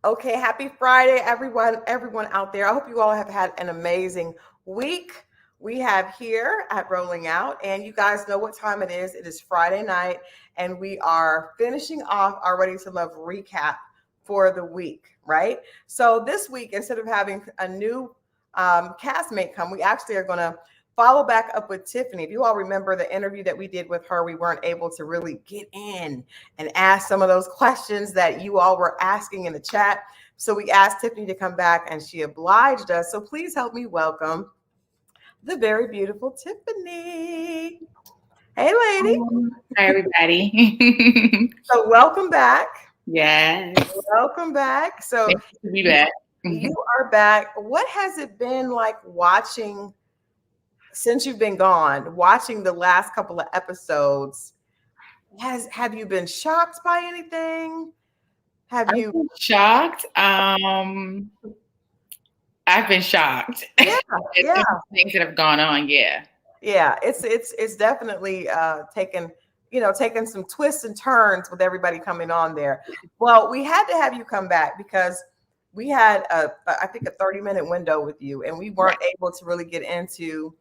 Okay, happy Friday, everyone out there. I hope you all have had an amazing week. We have here at Rolling Out, and you guys know what time it is. It is Friday night, and we are finishing off our Ready to Love recap for the week, right? So this week, instead of having a new castmate come, we actually are going to follow back up with Tiffany. If you all remember the interview that we did with her, we weren't able to really get in and ask some of those questions that you all were asking in the chat. So we asked Tiffany to come back and she obliged us. So please help me welcome the very beautiful Tiffany. Hey, lady. Hi, everybody. So welcome back. Yes. Welcome back. So nice to be back. You are back. What has it been like watching since you've been gone, watching the last couple of episodes? Have you been shocked by anything? Have you been shocked? I've been shocked. Yeah. Things that have gone on. Yeah. It's definitely taken some twists and turns with everybody coming on there. Well, we had to have you come back because we had I think a 30-minute window with you, and we weren't able to really get into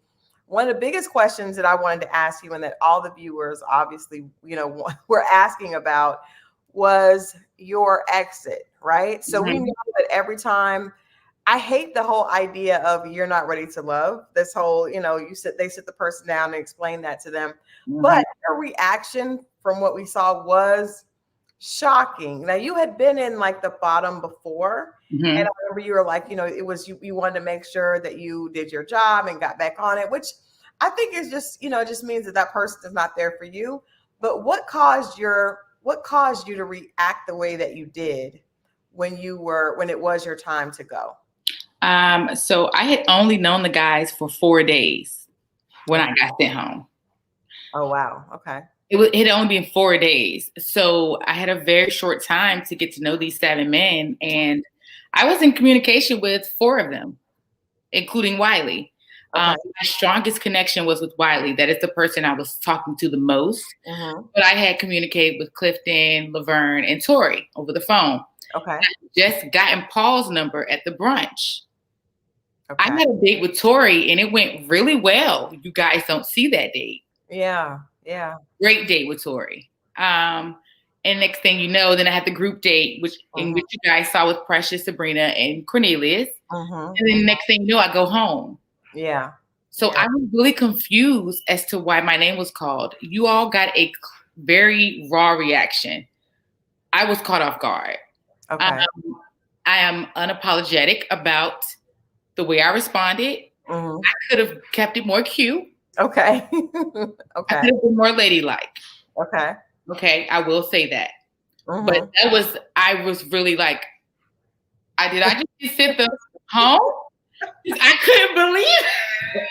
one of the biggest questions that I wanted to ask you, and that all the viewers obviously, were asking about, was your exit, right? So we know that every time, I hate the whole idea of you're not ready to love. This whole, they sit the person down and explain that to them. But your reaction from what we saw was shocking. Now, you had been in like the bottom before. And I remember you were like, it was you wanted to make sure that you did your job and got back on it, which I think is just, it just means that person is not there for you. But what caused you to react the way that you did when it was your time to go? So I had only known the guys for 4 days when I got sent home. Oh, wow. Okay. It had only been 4 days. So I had a very short time to get to know these 7 men. And I was in communication with 4 of them, including Wiley. Okay. My strongest connection was with Wiley. That is the person I was talking to the most. But I had communicated with Clifton, Laverne, and Tori over the phone. Okay. I just gotten Paul's number at the brunch. Okay. I had a date with Tori, and it went really well. You guys don't see that date. Yeah. Great date with Tori. And next thing you know, then I had the group date, in which you guys saw with Precious, Sabrina, and Cornelius. And then next thing you know, I go home. Yeah. So I was really confused as to why my name was called. You all got a very raw reaction. I was caught off guard. Okay. I am unapologetic about the way I responded. I could have kept it more cute. Okay. I could have been more ladylike. Okay. I will say that. But I was really like, did I just sit the home? I couldn't believe it.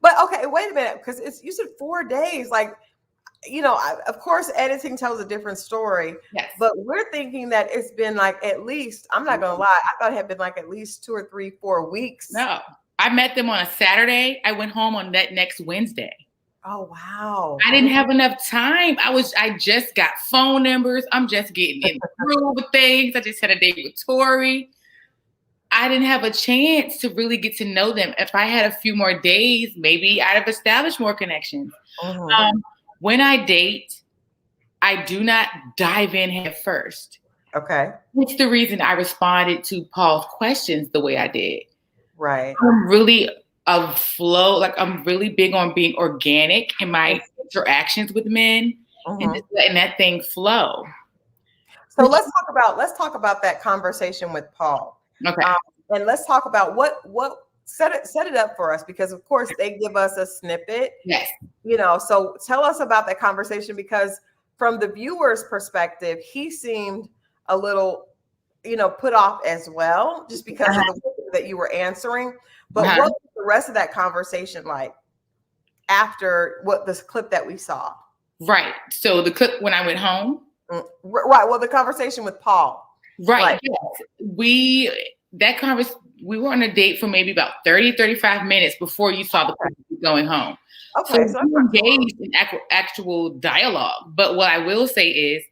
But okay, wait a minute, because you said 4 days. Like, of course, editing tells a different story. Yes. But we're thinking that it's been like at least, I'm not going to lie, I thought it had been like at least 2 or 3, 4 weeks. No. I met them on a Saturday. I went home on that next Wednesday. Oh, wow. I didn't have enough time. I just got phone numbers. I'm just getting in through with things. I just had a date with Tori. I didn't have a chance to really get to know them. If I had a few more days, maybe I'd have established more connections. When I date, I do not dive in head first. Okay. Which is the reason I responded to Paul's questions the way I did. Right. I'm really a flow. Like, I'm really big on being organic in my interactions with men and just letting that thing flow. So let's talk about that conversation with Paul. Okay. And let's talk about what set it up for us, because of course they give us a snippet. Yes. So tell us about that conversation, because from the viewer's perspective, he seemed a little, put off as well, just because of the way that you were answering. But what was the rest of that conversation like after this clip that we saw? Right. So the clip when I went home. Right. Well, the conversation with Paul. Right. Yes. We were on a date for maybe about 30, 35 minutes before you saw the person going home. Okay. So we engaged in actual dialogue. But what I will say is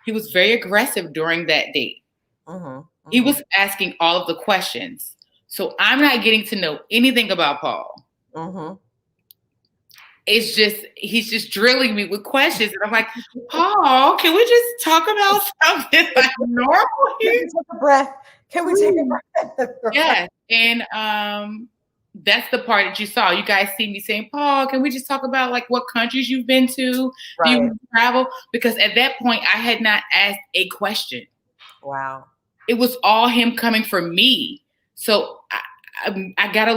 he was very aggressive during that date. He was asking all of the questions. So I'm not getting to know anything about Paul. It's just, he's just drilling me with questions. And I'm like, Paul, can we just talk about something like normal here? Can we take a breath? Can we take a breath? Yes. And that's the part that you saw. You guys see me saying, Paul, can we just talk about like what countries you've been to? Do you travel? Because at that point, I had not asked a question. Wow. It was all him coming for me. So I got a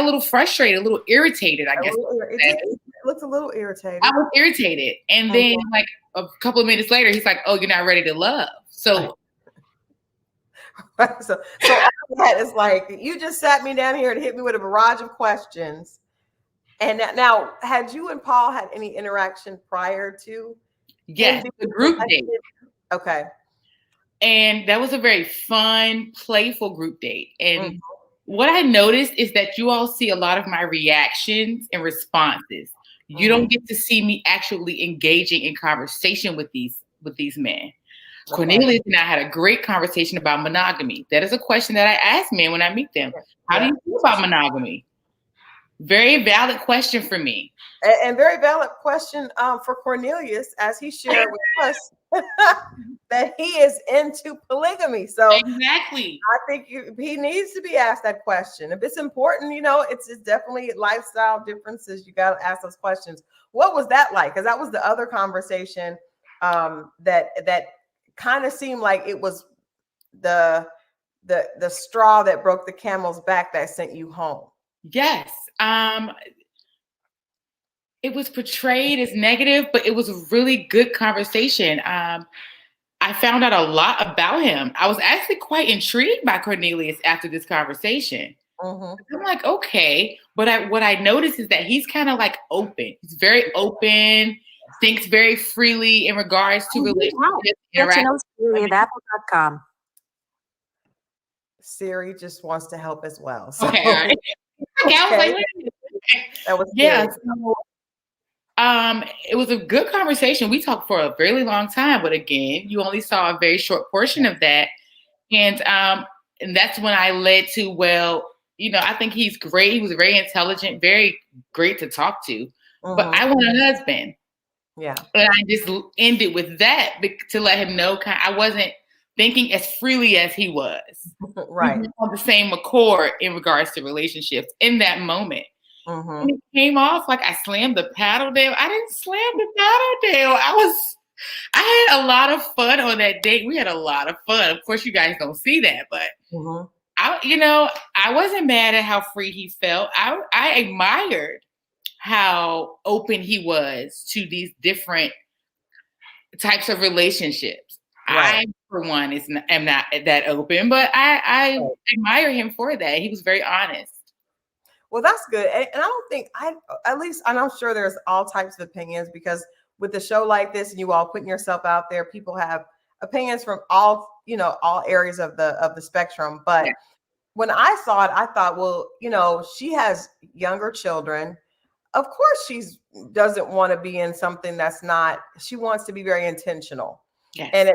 little frustrated, a little irritated, I guess. It looks a little irritated. I was irritated. And then like a couple of minutes later, he's like, oh, you're not ready to love. So so all that is like, you just sat me down here and hit me with a barrage of questions. And now, had you and Paul had any interaction prior to? Yes, the group date. Okay. And that was a very fun, playful group date. And what I noticed is that you all see a lot of my reactions and responses. You don't get to see me actually engaging in conversation with these men. Okay. Cornelius and I had a great conversation about monogamy. That is a question that I ask men when I meet them. How do you feel about monogamy? Very valid question for me. And very valid question for Cornelius, as he shared with us that he is into polygamy. So exactly, I think he needs to be asked that question. If it's important, it's definitely lifestyle differences. You got to ask those questions. What was that like? Because that was the other conversation that kind of seemed like it was the straw that broke the camel's back that sent you home. Yes. It was portrayed as negative, but it was a really good conversation. I found out a lot about him. I was actually quite intrigued by Cornelius after this conversation. I'm like, okay. But what I noticed is that he's kind of like open. He's very open, thinks very freely in regards to relationships. Get to know Siri at apple.com. Siri just wants to help as well. So. Okay. All right. Okay, I was like, that was So, it was a good conversation. We talked for a really long time, but again, you only saw a very short portion of that. And that's when I led to, I think he's great. He was very intelligent, very great to talk to. But I want a husband. Yeah. And I just ended with that to let him know I wasn't thinking as freely as he was. Right. We were on the same accord in regards to relationships in that moment. And it came off like I slammed the paddle down. I didn't slam the paddle down. I had a lot of fun on that date. We had a lot of fun. Of course, you guys don't see that, but I wasn't mad at how free he felt. I admired how open he was to these different types of relationships. Right. I, for one, am not that open, but I admire him for that. He was very honest. Well, that's good. And I don't think and I'm sure there's all types of opinions, because with a show like this and you all putting yourself out there, people have opinions from all areas of the spectrum. But when I saw it, I thought, well, she has younger children. Of course, she doesn't want to be in something that's not, she wants to be very intentional. Yes. And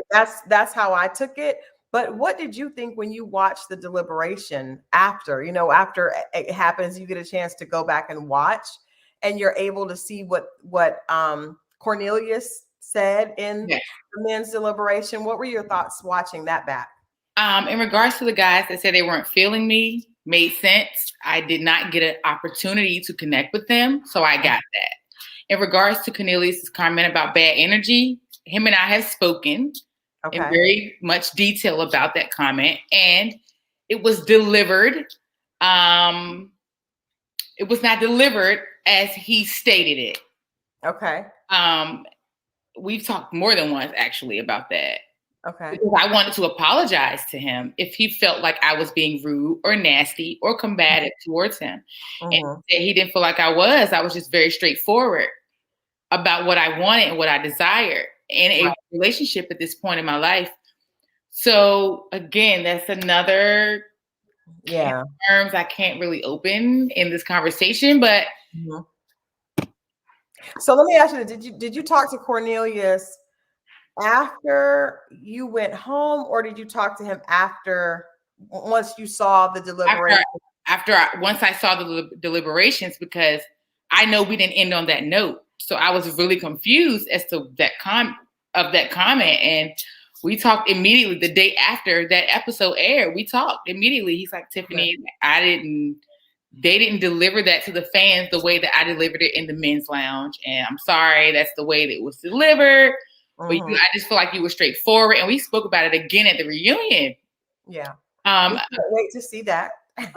that's how I took it. But what did you think when you watched the deliberation after it happens, you get a chance to go back and watch, and you're able to see what Cornelius said in the men's deliberation? What were your thoughts watching that back? In regards to the guys that said they weren't feeling me, made sense. I did not get an opportunity to connect with them, so I got that. In regards to Cornelius' comment about bad energy, him and I have spoken in very much detail about that comment, and it was delivered. It was not delivered as he stated it. Okay. We've talked more than once actually about that. Okay. Because I wanted to apologize to him if he felt like I was being rude or nasty or combative towards him. And he didn't feel like I was. I was just very straightforward about what I wanted and what I desired in a relationship at this point in my life. So again, that's another terms I can't really open in this conversation, but. So let me ask you, did you talk to Cornelius after you went home, or did you talk to him after, once you saw the deliberation? Once I saw the deliberations, because I know we didn't end on that note. So I was really confused as to that comment. And we talked immediately the day after that episode aired. We talked immediately. He's like, Tiffany, they didn't deliver that to the fans the way that I delivered it in the men's lounge. And I'm sorry, that's the way that it was delivered. But I just feel like you were straightforward. And we spoke about it again at the reunion. Yeah. We can't wait to see that.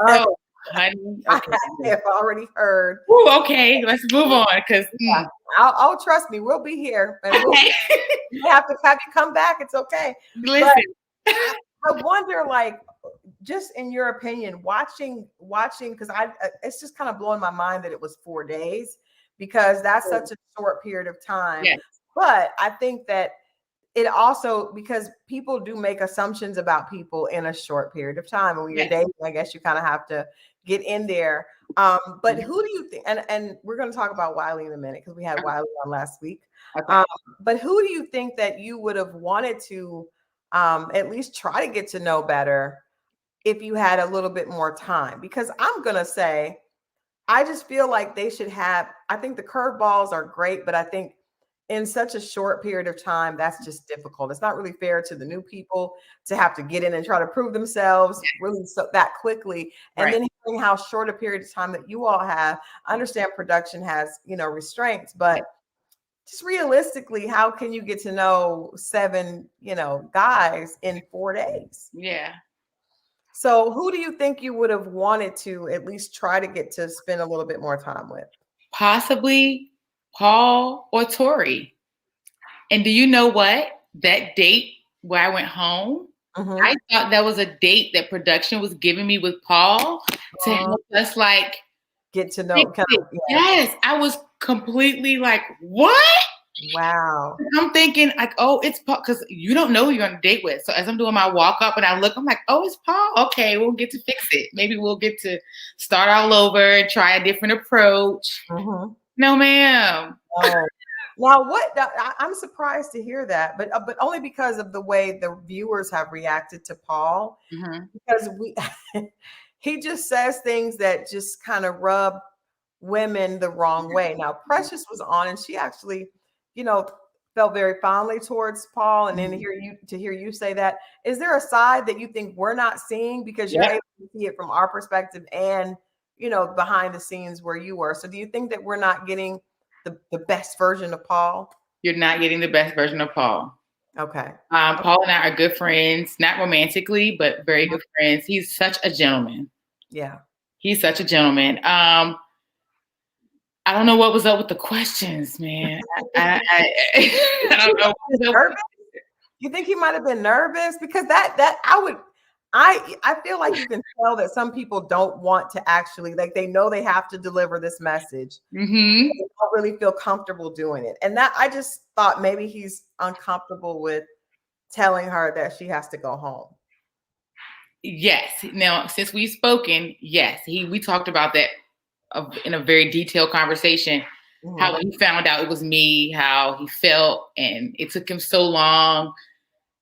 Oh, honey. Okay. I have already heard. Ooh, okay, let's move on. Because I'll trust me, we'll be here. And we have to have you come back. It's okay. Listen. But I wonder, like, just in your opinion, watching, because it's just kind of blowing my mind that it was 4 days, because that's such a short period of time. Yes. But I think that it also, because people do make assumptions about people in a short period of time. And when you're dating, I guess you kind of have to get in there. But who do you think, and we're going to talk about Wiley in a minute, because we had Wiley on last week. Okay. But who do you think that you would have wanted to at least try to get to know better if you had a little bit more time? Because I'm going to say, I just feel like they should have, I think the curveballs are great, but I think in such a short period of time, that's just difficult. It's not really fair to the new people to have to get in and try to prove themselves really that quickly. And then hearing how short a period of time that you all have, I understand production has, restraints, but just realistically, how can you get to know 7, guys in 4 days? Yeah. So who do you think you would have wanted to at least try to get to spend a little bit more time with? Possibly Paul or Tori. And do you know what? That date where I went home, I thought that was a date that production was giving me with Paul to help us like get to know. Yes, I was completely like, what? Wow. I'm thinking like, oh, it's Paul, because you don't know who you're on a date with. So as I'm doing my walk up and I look, I'm like, oh, it's Paul. Okay, we'll get to fix it. Maybe we'll get to start all over and try a different approach. No, ma'am. Oh. Now, I'm surprised to hear that, but only because of the way the viewers have reacted to Paul, because he just says things that just kind of rub women the wrong way. Now, Precious was on, and she actually, felt very fondly towards Paul, and then to hear you say that, is there a side that you think we're not seeing, because you're able to see it from our perspective and behind the scenes where you were? So do you think that we're not getting the best version of Paul? You're not getting the best version of Paul. Okay. Paul and I are good friends, not romantically, but very good friends. He's such a gentleman. Yeah. He's such a gentleman. I don't know what was up with the questions, man. I don't know. Nervous? You think he might have been nervous? Because I feel like you can tell that some people don't want to actually, like, they know they have to deliver this message. They don't really feel comfortable doing it. And that, I just thought maybe he's uncomfortable with telling her that she has to go home. Yes. Now, since we've spoken, yes, we talked about that in a very detailed conversation. How he found out it was me, how he felt, and it took him so long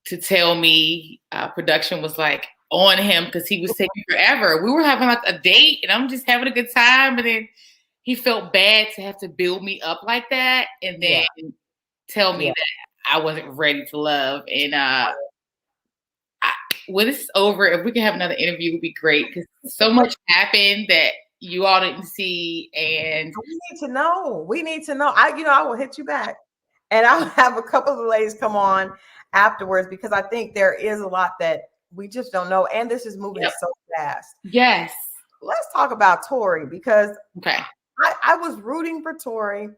to tell me. Production was like on him because he was taking forever. We were having like a date and I'm just having a good time, and then he felt bad to have to build me up like that and then tell me that I wasn't ready to love. And when it's over, if we can have another interview, it would be great, because so much happened that you all didn't see, and we need to know. I will hit you back, and I'll have a couple of the ladies come on afterwards, because I think there is a lot that we just don't know, and this is moving so fast. Yes. Let's talk about Tori, because I was rooting for Tori.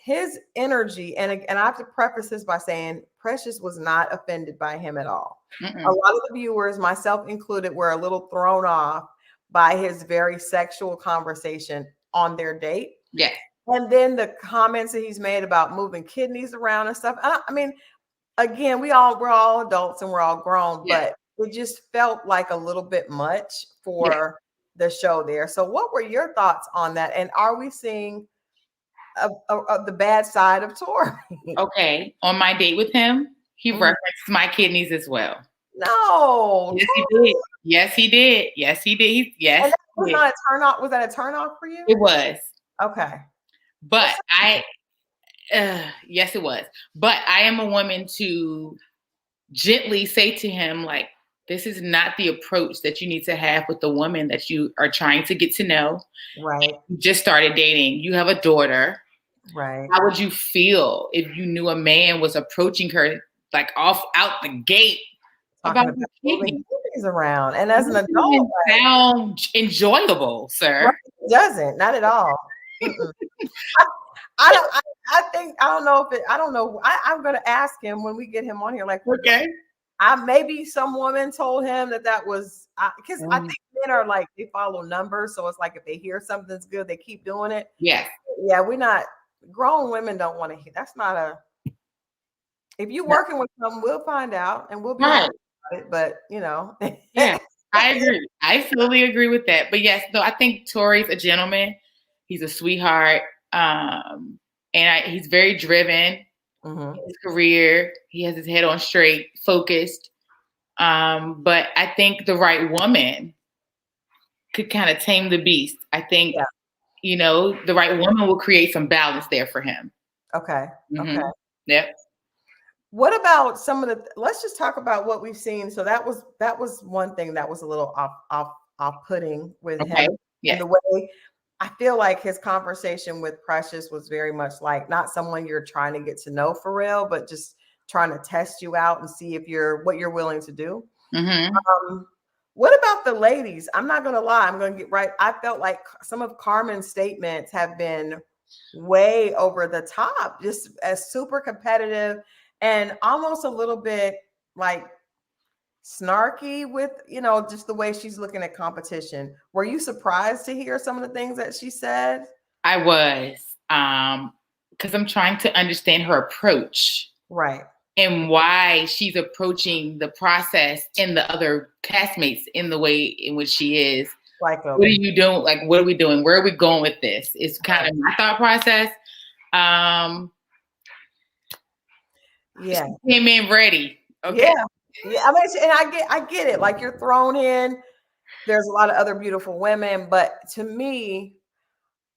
His energy, and I have to preface this by saying Precious was not offended by him at all. A lot of the viewers, myself included, were a little thrown off by his very sexual conversation on their date. Yeah. And then the comments that he's made about moving kidneys around and stuff. I mean, again, we're all adults and we're all grown, but it just felt like a little bit much for the show there. So what were your thoughts on that? And are we seeing of the bad side of Tori. Okay. On my date with him, he referenced my kidneys as well. No. Yes, he did. Yes, he did. Yes, he did. Yes. And that was not a turn off. Was that a turn off for you? It was. Okay. But yes, it was. But I am a woman to gently say to him, like, this is not the approach that you need to have with the woman that you are trying to get to know. Right. You just started dating. You have a daughter. Right. How would you feel if you knew a man was approaching her like out the gate about moving around? And as an adult, sound enjoyable, sir. Right, it doesn't, not at all. I don't know. I'm going to ask him when we get him on here. Like, okay. Maybe some woman told him that was because I think men are like, they follow numbers. So it's like, if they hear something's good, they keep doing it. Yes. Yeah. We're not, grown women don't want to hear. That's not if you're working with them, we'll find out and we'll be right about it, but Yeah, I agree. I fully agree with that. But yes, I think Tori's a gentleman. He's a sweetheart. And he's very driven in his career. He has his head on straight, focused. But I think the right woman could kind of tame the beast. I think, the right woman will create some balance there for him. Okay. Mm-hmm. Okay. Yep. What about let's just talk about what we've seen. So that was one thing that was a little off-putting with him. Yeah. And the way I feel like his conversation with Precious was very much like not someone you're trying to get to know for real, but just trying to test you out and see if what you're willing to do. Mm-hmm. What about the ladies? I'm not going to lie. I'm going to get right. I felt like some of Carmen's statements have been way over the top, just as super competitive and almost a little bit like snarky with, just the way she's looking at competition. Were you surprised to hear some of the things that she said? I was, because I'm trying to understand her approach. Right. And why she's approaching the process and the other castmates in the way in which she is. Like, what are you doing? Like, what are we doing? Where are we going with this? It's kind of my thought process. Yeah. She came in ready. Okay. Yeah. I mean, and I get it. Like, you're thrown in. There's a lot of other beautiful women, but to me,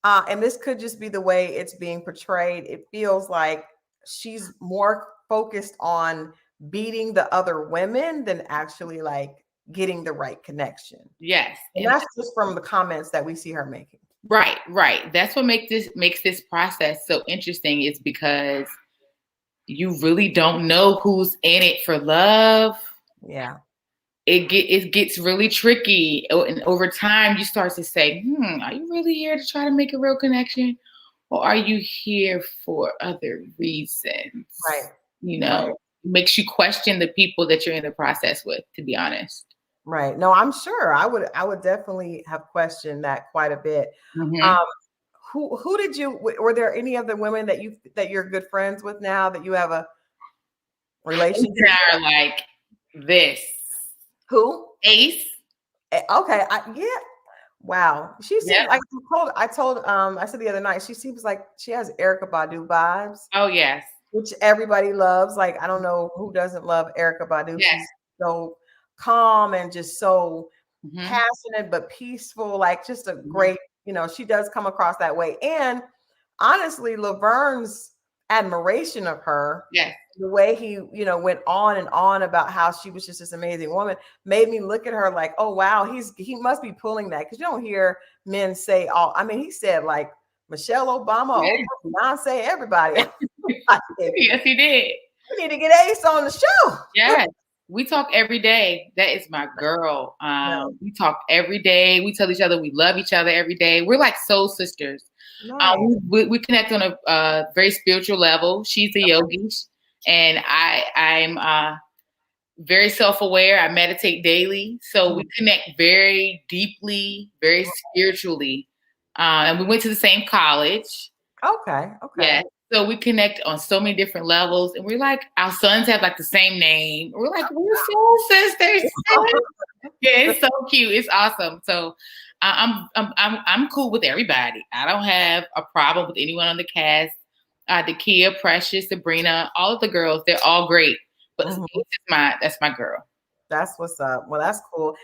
and this could just be the way it's being portrayed, it feels like she's more focused on beating the other women than actually like getting the right connection. Yes. And that's just from the comments that we see her making. Right. That's what makes this process so interesting, is because you really don't know who's in it for love. Yeah. It gets really tricky. And over time you start to say, are you really here to try to make a real connection? Or are you here for other reasons? Right. It makes you question the people that you're in the process with, to be honest. Right. No, I'm sure I would definitely have questioned that quite a bit. Mm-hmm. Who did were there any other women that you're good friends with now that you have a relationship? Are like this. Who? Ace. Okay. Wow. She seems like I said the other night, she seems like she has Erykah Badu vibes. Oh, yes. Which everybody loves. Like, I don't know who doesn't love Erykah Badu. Yes. She's so calm and just so passionate, but peaceful. Like, just a great, she does come across that way. And honestly, Laverne's admiration of her, the way he, went on and on about how she was just this amazing woman, made me look at her like, oh, wow, he must be pulling that. Because you don't hear men say he said like Michelle Obama, Oprah, Beyonce, everybody. Yes, he did. We need to get Ace on the show. Yes. We talk every day. That is my girl. We talk every day. We tell each other we love each other every day. We're like soul sisters. Nice. We connect on a very spiritual level. She's a yogi, and I'm very self-aware. I meditate daily. So we connect very deeply, very spiritually. And we went to the same college. Okay. Yeah. So we connect on so many different levels, and we're like, our sons have like the same name. We're like, we're soul sisters. Yeah, it's so cute. It's awesome. So I'm cool with everybody. I don't have a problem with anyone on the cast. Dakia, Precious, Sabrina, all of the girls, they're all great. But that's my girl. That's what's up. Well, that's cool.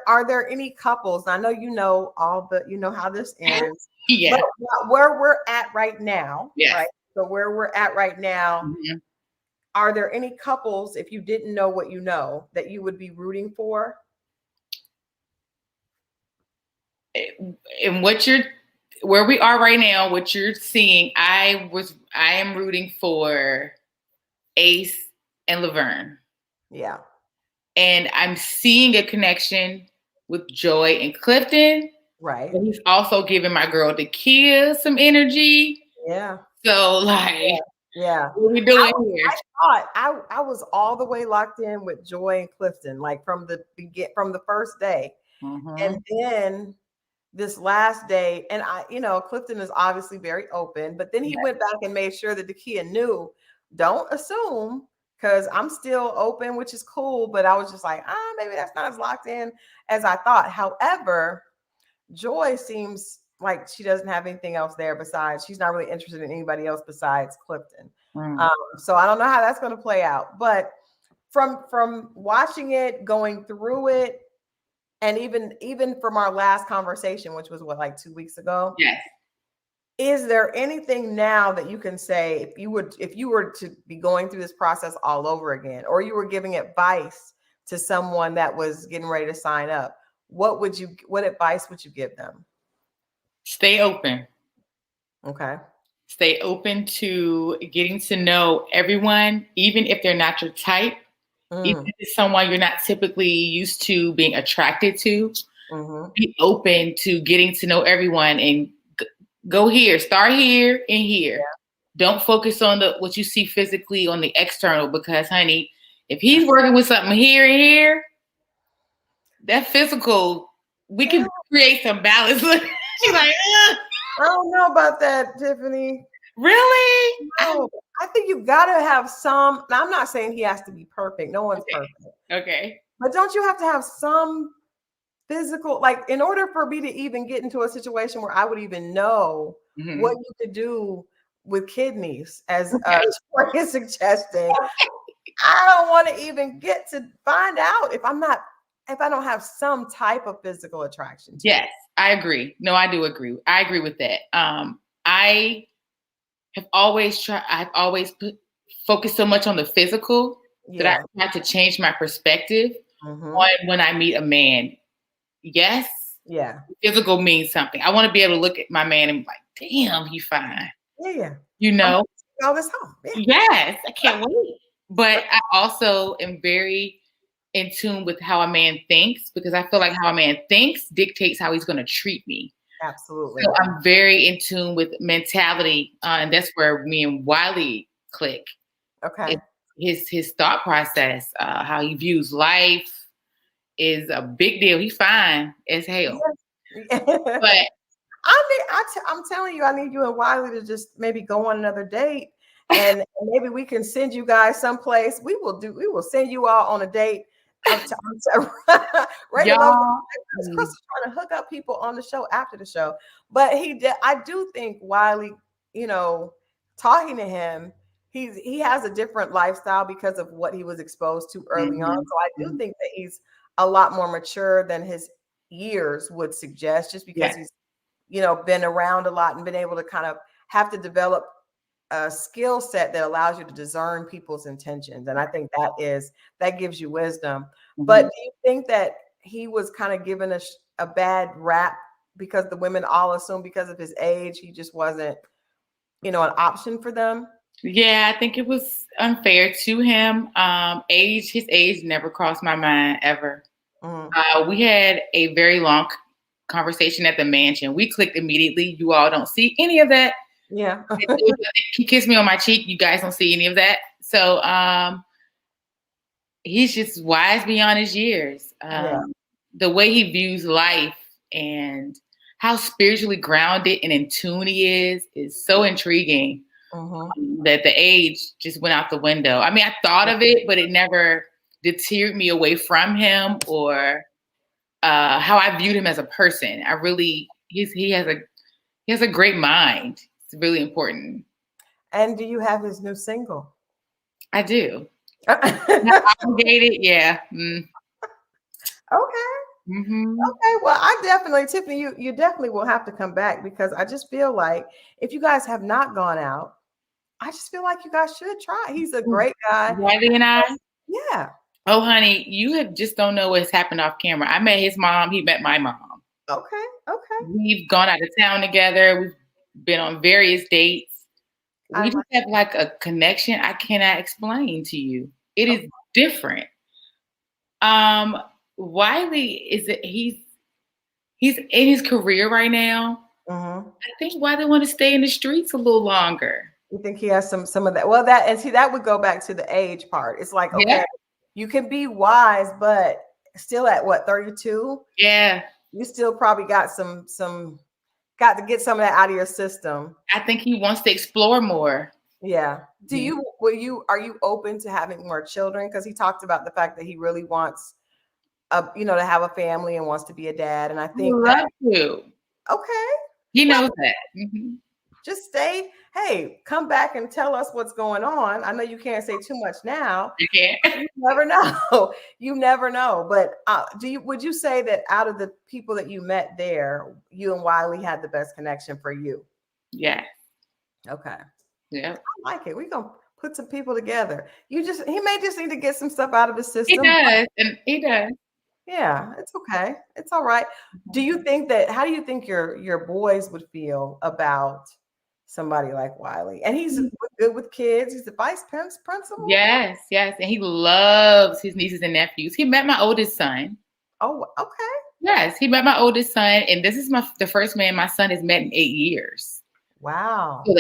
Are there any couples? I know you know how this ends. Yeah. But where we're at right now, yes. right? So where we're at right now, are there any couples, if you didn't know what you know, that you would be rooting for? And where we are right now, what you're seeing, I am rooting for Ace and Laverne. Yeah. And I'm seeing a connection with Joy and Clifton. Right. But he's also giving my girl Dakia some energy. Yeah. So like, yeah. What are we doing here? I thought I was all the way locked in with Joy and Clifton, like from the first day. And then this last day, and Clifton is obviously very open, but then he went back and made sure that Dakia knew, don't assume, because I'm still open, which is cool. But I was just like, maybe that's not as locked in as I thought. However, Joy seems like she doesn't have anything else there besides, she's not really interested in anybody else besides Clifton. So I don't know how that's going to play out. But from watching it, going through it, and even from our last conversation, which was like 2 weeks ago. Yes. Is there anything now that you can say, if you were to be going through this process all over again, or you were giving advice to someone that was getting ready to sign up, what advice would you give them? Stay open. Okay. Stay open to getting to know everyone, even if they're not your type. Even if it's someone you're not typically used to being attracted to, be open to getting to know everyone and go here, start here and here. Yeah. Don't focus on what you see physically on the external, because honey, if he's working with something here and here, that physical, we can create some balance. She's like, I don't know about that, Tiffany. Really? No. I think you've got to have some. Now, I'm not saying he has to be perfect. No one's perfect. Okay. But don't you have to have some physical, like, in order for me to even get into a situation where I would even know what you could do with kidneys, as Tori is suggesting, I don't want to even get to find out if I don't have some type of physical attraction to Yes, I agree. No, I do agree. I agree with that. I've always focused so much on the physical that I had to change my perspective on when I meet a man. Yes. Yeah. Physical means something. I want to be able to look at my man and be like, damn, he's fine. Yeah. You know? All this home. Yeah. Yes. I can't wait. But I also am very in tune with how a man thinks, because I feel like how a man thinks dictates how he's going to treat me. Absolutely. So I'm very in tune with mentality, and that's where me and Wiley click. Okay. His thought process, how he views life, is a big deal. He's fine as hell. Yeah. But I'm telling you, I need you and Wiley to just maybe go on another date, and maybe we can send you guys someplace. We will send you all on a date. Right. Chris is trying to hook up people on the show after the show, but I do think Wiley, talking to him, he has a different lifestyle because of what he was exposed to early on. So I do think that he's a lot more mature than his years would suggest, just because he's been around a lot and been able to kind of have to develop a skill set that allows you to discern people's intentions. And I think that gives you wisdom. But do you think that he was kind of given a bad rap because the women all assumed because of his age, he just wasn't, an option for them? Yeah, I think it was unfair to him. His age never crossed my mind ever. We had a very long conversation at the mansion. We clicked immediately. You all don't see any of that. Yeah. He kissed me on my cheek. You guys don't see any of that. So he's just wise beyond his years. The way he views life and how spiritually grounded and in tune he is so intriguing. That the age just went out the window. I mean, I thought of it, but it never deterred me away from him or how I viewed him as a person. He has a great mind. It's really important. And do you have his new single? I do. Okay. Not obligated, yeah. Mm. Mm-hmm. Okay. Well, I definitely, Tiffany, you definitely will have to come back because I just feel like if you guys have not gone out, I just feel like you guys should try. He's a great guy. Wiley and I. Yeah. Oh, honey, just don't know what's happened off camera. I met his mom. He met my mom. Okay. We've gone out of town together. We've been on various dates. We just have like a connection I cannot explain to you. It is different. Wiley he's in his career right now. I think Wiley want to stay in the streets a little longer. You think he has some of that? Well, that would go back to the age part. It's like, okay, you can be wise, but still at what, 32? Yeah. You still probably got got to get some of that out of your system. I think he wants to explore more. Yeah. Are you open to having more children? Because he talked about the fact that he really wants to have a family and wants to be a dad. And I think love to. Okay. He knows that. Mm-hmm. Just stay. Hey, come back and tell us what's going on. I know you can't say too much now. You can't. You never know. You never know. But would you say that out of the people that you met there, you and Wiley had the best connection for you? Yeah. Okay. Yeah. I like it. We're gonna put some people together. He may just need to get some stuff out of his system. He does. Yeah, it's okay. It's all right. How do you think your boys would feel about somebody like Wiley? And he's good with kids. He's the vice principal. Yes. And he loves his nieces and nephews. He met my oldest son. Oh, okay. Yes, he met my oldest son, and this is the first man my son has met in 8 years. Wow. So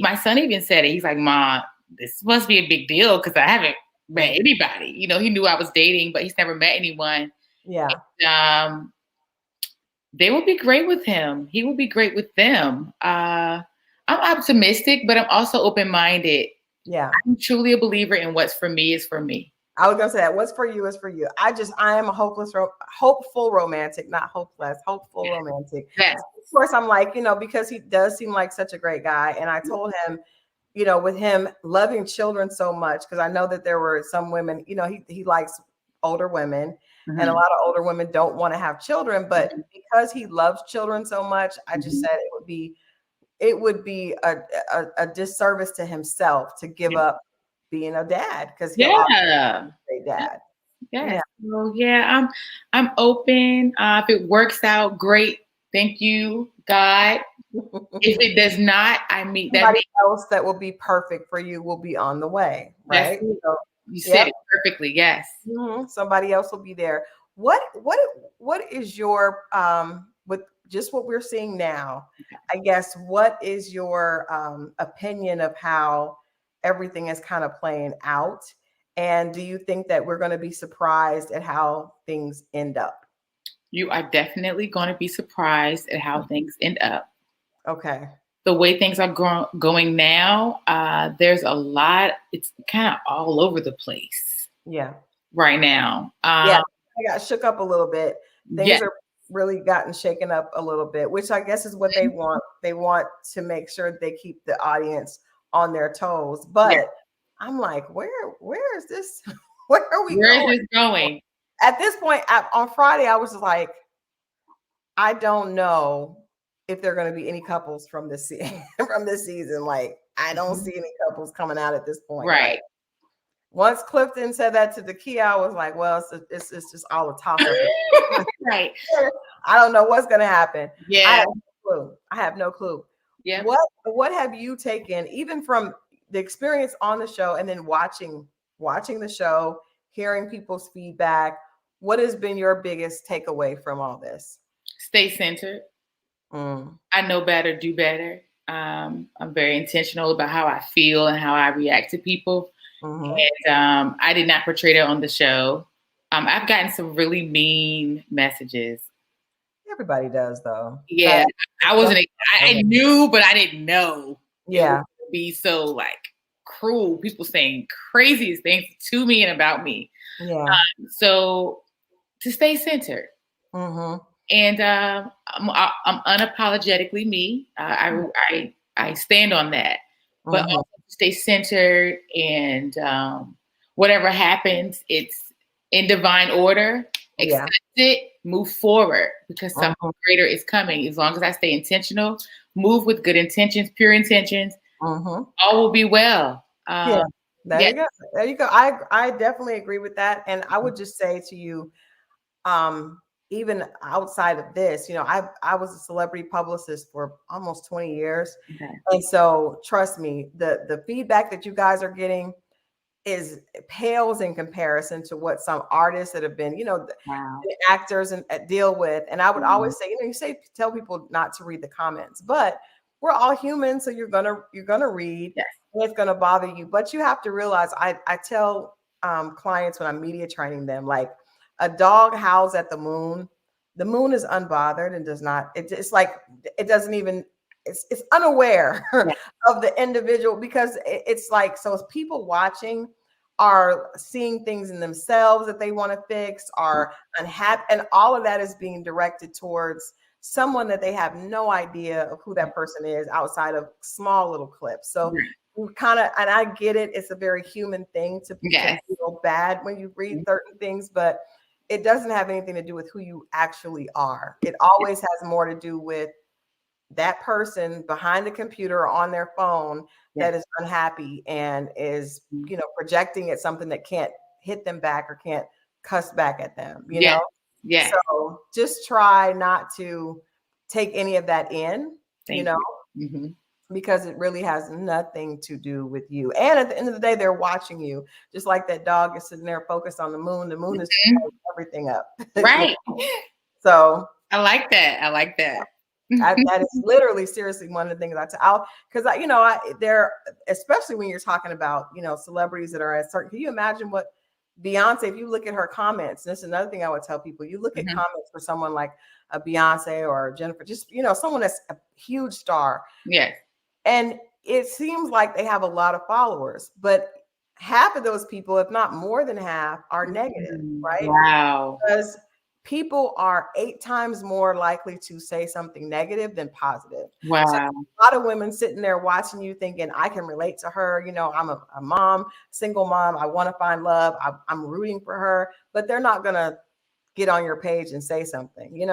my son even said it. He's like, "Mom, this must be a big deal because I haven't met anybody." He knew I was dating, but he's never met anyone. Yeah. And, they will be great with him. He will be great with them. I'm optimistic, but I'm also open-minded. Yeah. I'm truly a believer in what's for me is for me. I was gonna say that what's for you is for you. I am a hopeful romantic, not hopeless, hopeful romantic. Yes. Of course, I'm like, because he does seem like such a great guy. And I told him, with him loving children so much, because I know that there were some women, he likes older women, and a lot of older women don't want to have children, but because he loves children so much, I just said it would be a disservice to himself to give up being a dad, because he'll a great dad. Yeah. So I'm open. If it works out, great. Thank you, God. If it does not, somebody else that will be perfect for you will be on the way, right? So, you said it perfectly. Yes. Mm-hmm. Somebody else will be there. What is your with just what we're seeing now? I guess what is your opinion of how everything is kind of playing out? And do you think that we're going to be surprised at how things end up? You are definitely going to be surprised at how things end up. Okay. The way things are going now, there's a lot. It's kind of all over the place. Yeah. Right now. I got shook up a little bit. Things are really gotten shaken up a little bit, which I guess is what they want. They want to make sure they keep the audience on their toes. But I'm like, where is this? Where are we going? Where is this going? At this point, on Friday, I was like, I don't know if there are going to be any couples from this season. Like, I don't see any couples coming out at this point. Right. Like, once Clifton said that to the key, I was like, well, it's just all a toss up. Right. I don't know what's going to happen. Yeah. I have no clue. Yeah. What have you taken, even from the experience on the show and then watching the show, hearing people's feedback? What has been your biggest takeaway from all this? Stay centered. I know better, do better. I'm very intentional about how I feel and how I react to people. And I did not portray that on the show. I've gotten some really mean messages. Everybody does, though. Yeah, I knew, but I didn't know. Yeah, it would be so like cruel. People saying craziest things to me and about me. Yeah. So to stay centered. Mm-hmm. And I'm unapologetically me. I stand on that, but Mm-hmm. also stay centered, and whatever happens, it's in divine order. Yeah. Accept it, move forward, because something Mm-hmm. greater is coming. As long as I stay intentional, move with good intentions, pure intentions, Mm-hmm. all will be well. Yeah. There Yeah. you go. There you go. I definitely agree with that. And I would just say to you, um, even outside of this, I was a celebrity publicist for almost 20 years. Okay. And so trust me, the feedback that you guys are getting is pales in comparison to what some artists that have been, Wow. the actors and deal with. And I would Mhm. always say, tell people not to read the comments, but we're all human, so you're gonna read, Yes. and it's gonna bother you. But you have to realize, I tell clients when I'm media training them, like a dog howls at the moon. The moon is unbothered and does not. It's like it doesn't even. It's unaware Yeah. of the individual, because it's like, so people watching are seeing things in themselves that they want to fix, are unhappy, and all of that is being directed towards someone that they have no idea of who that person is outside of small little clips. So you kind of, and I get it, it's a very human thing to Yes. feel bad when you read certain things, but it doesn't have anything to do with who you actually are. It always has more to do with that person behind the computer or on their phone that is unhappy and is, projecting at something that can't hit them back or can't cuss back at them, Yes. Yes. So just try not to take any of that in, Thank you. Mm-hmm. because it really has nothing to do with you. And at the end of the day, they're watching you, just like that dog is sitting there focused on the moon. The moon is everything up. Right. So I like that. I like that. that is literally seriously one of the things they're, especially when you're talking about, celebrities that are at certain, can you imagine what Beyonce, if you look at her comments, and this is another thing I would tell people, you look at comments for someone like a Beyonce or Jennifer, just, someone that's a huge star. Yes. And it seems like they have a lot of followers, but half of those people, if not more than half, are negative, right? Wow. Because people are 8 times more likely to say something negative than positive. Wow. So a lot of women sitting there watching you thinking, I can relate to her. I'm a mom, single mom. I want to find love. I'm rooting for her, but they're not going to get on your page and say something,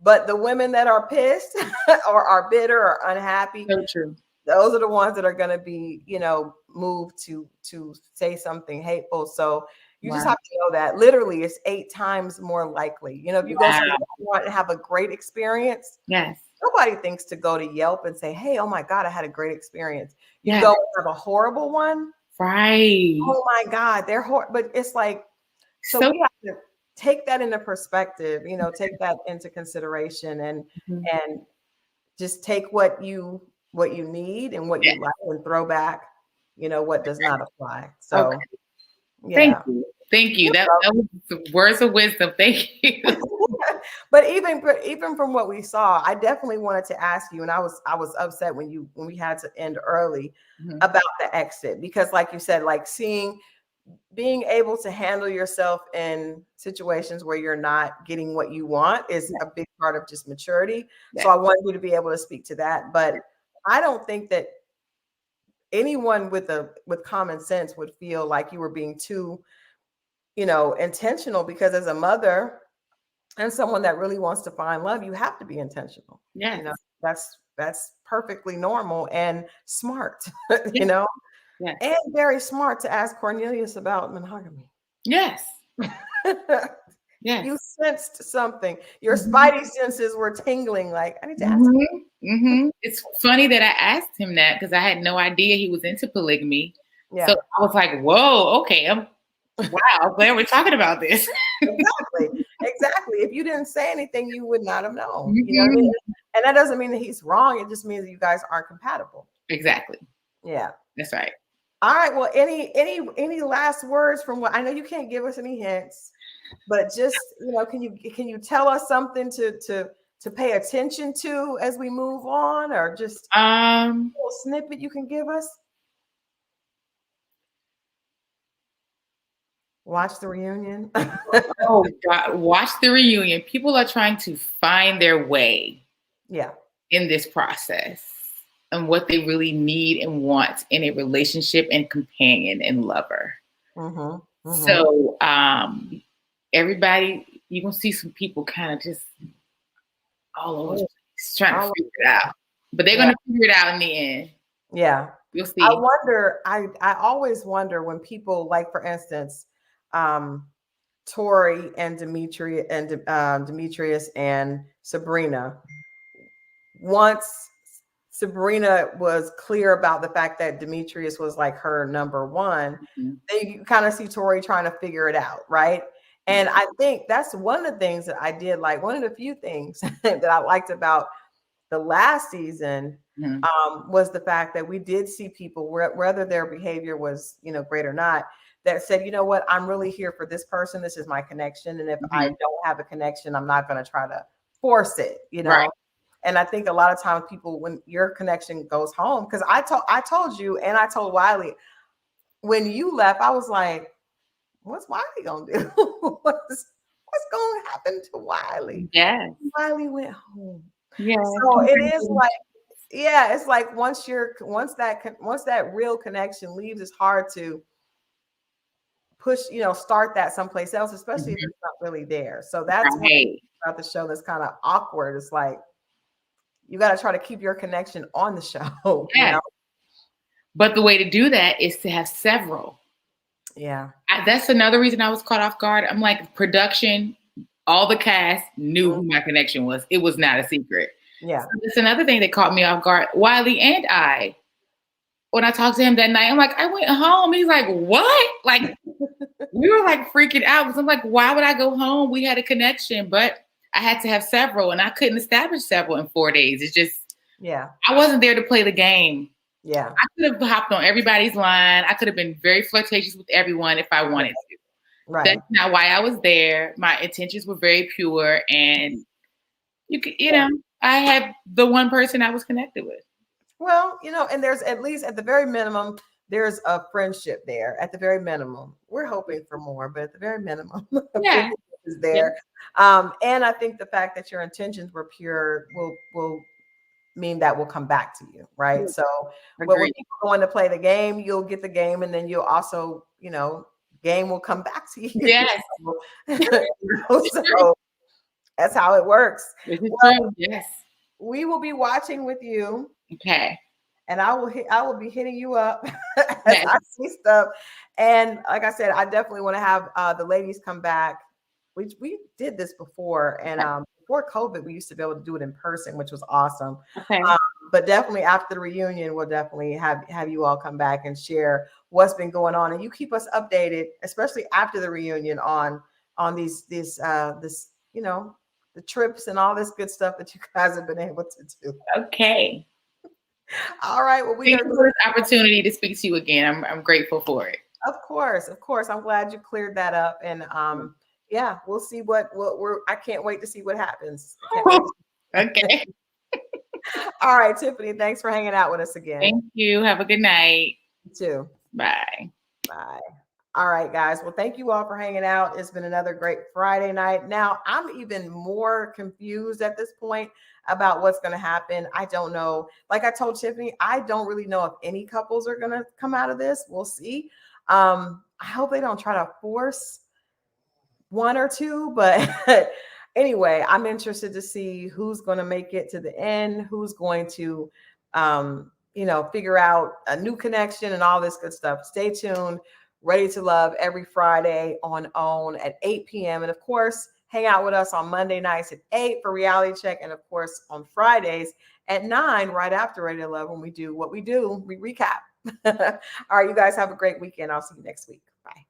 But the women that are pissed or are bitter or unhappy, so true. Those are the ones that are going to be, moved to say something hateful. So you just have to know that literally it's 8 times more likely. If you go to the restaurant and have a great experience, yes, nobody thinks to go to Yelp and say, hey, oh my God, I had a great experience. You go and have a horrible one. Right. Oh my God, they're horrible. But it's like, so we have to take that into perspective, take that into consideration and just take what you need and what you like and throw back, what does not apply. So yeah. Thank you. That was the words of wisdom. Thank you. But even from what we saw, I definitely wanted to ask you, and I was upset when we had to end early about the exit, because like you said, like being able to handle yourself in situations where you're not getting what you want is a big part of just maturity. So I want you to be able to speak to that. But I don't think that anyone with common sense would feel like you were being too, intentional, because as a mother and someone that really wants to find love, you have to be intentional. Yeah. That's perfectly normal and smart, Yes. and very smart to ask Cornelius about monogamy. Yes. Yes. You sensed something. Your spidey senses were tingling. Like, I need to ask him. It's funny that I asked him that, because I had no idea he was into polygamy. Yeah. So I was like, whoa, okay. Wow, glad we're talking about this. Exactly. If you didn't say anything, you would not have known. You know what I mean? And that doesn't mean that he's wrong. It just means that you guys aren't compatible. Exactly. Yeah. That's right. All right. Well, any last words from what I know? You can't give us any hints, but just, can you tell us something to pay attention to as we move on, or just a little snippet you can give us? Watch the reunion. Oh God, watch the reunion. People are trying to find their way Yeah. in this process and what they really need and want in a relationship and companion and lover. Mm-hmm. Mm-hmm. So everybody, you're gonna see some people kind of just all over the place trying to figure it out. But they're gonna figure it out in the end. Yeah. You'll see. I wonder, I always wonder when people, like, for instance, Tori and Demetrius and Sabrina, once Sabrina was clear about the fact that Demetrius was like her number one, then you kind of see Tori trying to figure it out, right? And I think that's one of the things that I did like. One of the few things that I liked about the last season was the fact that we did see people, whether their behavior was, great or not, that said, you know what, I'm really here for this person. This is my connection. And if I don't have a connection, I'm not going to try to force it, Right. And I think a lot of times people, when your connection goes home, because I told you, and I told Wiley, when you left, I was like, what's Wiley gonna do? what's going to happen to Wiley? Yeah. Wiley went home. Yeah. So it is like, it's like once that real connection leaves, it's hard to push, start that someplace else, especially if it's not really there. So that's right. about the show that's kind of awkward. It's like you got to try to keep your connection on the show. Yeah. But the way to do that is to have several. Yeah. That's another reason I was caught off guard. I'm like, production, all the cast knew who my connection was. It was not a secret. Yeah. So that's another thing that caught me off guard. Wiley and I, when I talked to him that night, I'm like, I went home. He's like, what? Like, we were like freaking out. Because I'm like, why would I go home? We had a connection, but I had to have several, and I couldn't establish several in 4 days. It's just, I wasn't there to play the game. Yeah. I could have hopped on everybody's line. I could have been very flirtatious with everyone if I wanted to. Right. That's not why I was there. My intentions were very pure, and I had the one person I was connected with. Well, and there's at least at the very minimum, there's a friendship there. At the very minimum, we're hoping for more, but at the very minimum, is there. Yeah. And I think the fact that your intentions were pure will mean that will come back to you, right? So when people go in to play the game, you'll get the game, and then you'll also, game will come back to you. Yes. So that's how it works. Well, yes. We will be watching with you. Okay. And I will be hitting you up as I see stuff. And like I said, I definitely want to have the ladies come back. We did this before, and before COVID, we used to be able to do it in person, which was awesome. Okay. But definitely after the reunion, we'll definitely have you all come back and share what's been going on, and you keep us updated, especially after the reunion on this the trips and all this good stuff that you guys have been able to do. Okay. All right. Well, thank you for this opportunity to speak to you again. I'm grateful for it. Of course. I'm glad you cleared that up, and we'll see what I can't wait to see what happens. Okay. All right, Tiffany, thanks for hanging out with us again. Thank you. Have a good night. You too. Bye. Bye. All right, guys. Well, thank you all for hanging out. It's been another great Friday night. Now, I'm even more confused at this point about what's going to happen. I don't know. Like I told Tiffany, I don't really know if any couples are going to come out of this. We'll see. I hope they don't try to force one or two, but anyway, I'm interested to see who's going to make it to the end, who's going to, figure out a new connection and all this good stuff. Stay tuned. Ready to Love every Friday on OWN at 8 p.m. And of course, hang out with us on Monday nights at 8 for Reality Check. And of course, on Fridays at 9, right after Ready to Love, when we do what we do, we recap. All right, you guys have a great weekend. I'll see you next week. Bye.